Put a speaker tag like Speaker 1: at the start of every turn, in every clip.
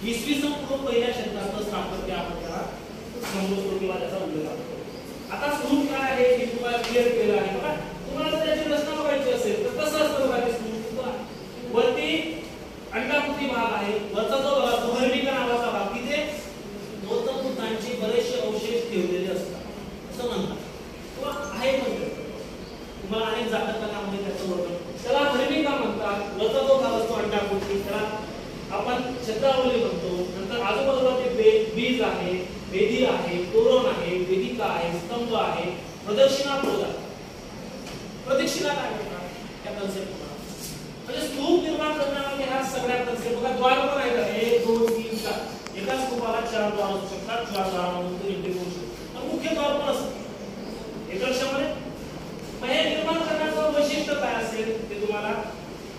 Speaker 1: इसवी सन पूर्व पहिल्या शतकात स्थापत्य आपण त्याला समजतो किंवा त्याचा उल्लेख करतो. आता स्तूप काय आहे हे तुम्हाला क्लिअर केलं आहे बघा. तुम्हाला जर त्याची रचना बघायची असेल तर कसं असतं बघा ते स्तूप. वरती अंडाकृती भाग आहे, वरचा जो भाग भूमिका नावाचा भाग, तिथे गौतम बुद्धांचे बरेचसे अवशेष ठेवलेले असतात असं म्हणतात किंवा आहे म्हणतात. तुम्हाला अनेक जातकांमध्ये त्याचं वर्णन, त्याला भूमिका म्हणतात. वरचा जो भाग असतो अंडाकृती त्याला आपण छत्रावली म्हणतो. नंतर आजूबाजूला ते बीज आहे, वेदी आहे, तोरण आहे, वेदिका आहे, स्तंभ आहे, प्रदक्षिणा पूजा. प्रदक्षिणा काय म्हणतात त्या कन्सेप्ट म्हणजे स्तूप निर्माण करण्यामध्ये ह्या सगळ्या कन्सेप्ट बघा. द्वार पण आहेत 1 2 3 4 एका स्तूपाला 4 द्वार असू शकतात. 4 द्वारामधून तो एंट्री करू शकतो. मुख्य द्वार पण असतं एका लक्षामध्ये. मग हे निर्माण करण्याचं वैशिष्ट्य काय असेल ते तुम्हाला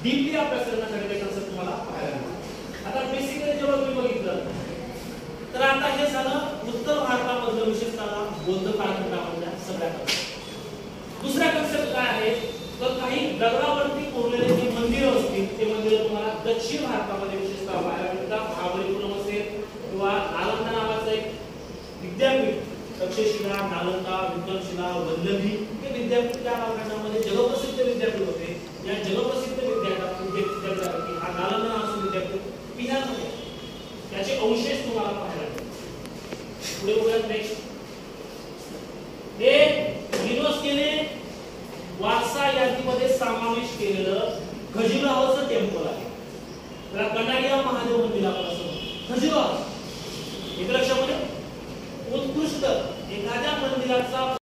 Speaker 1: डीपली अभ्यास करण्यासाठी ते कन्सेप्ट तुम्हाला पाहायला मिळेल. आता बेसिकली जेव्हा तुम्ही बघितलं तर आता हे झालं उत्तर भारतामधलं विशेषतः बौद्ध कालखंडामधल्या सगळ्या कन्सेप्ट. दुसरा कन्सेप्ट काय आहे तर काही दगडावरती कोरलेले जे मंदिर असतील ते मंदिर तुम्हाला दक्षिण भारतामध्ये विशेषतः पाहायला मिळतात. महाबळीपुरम असेल किंवा नालंदा नावाचं एक विद्यापीठ, तक्षशिला, नालंदा, विक्रमशिला, वल्लभी हे विद्यापीठ त्या कालखंडामध्ये जगप्रसिद्ध विद्यापीठ होते. या जगप्रसिद्ध विद्यापीठापैकी हा नालंदा नावाचं विद्यापीठ बिहारमध्ये त्याचे अवशेष तुम्हाला पाहायला मिळतात. पुढे बघूया नेक्स्ट. हे युनेस्कोने वारसा यादीमध्ये समावेश केलेलं खजुराहोचं टेम्पल आहे. त्याला कटारिया महादेव मंदिर आपण असं म्हणतो. खजुराहो एक लक्षामध्ये उत्कृष्ट एखाद्या मंदिराचा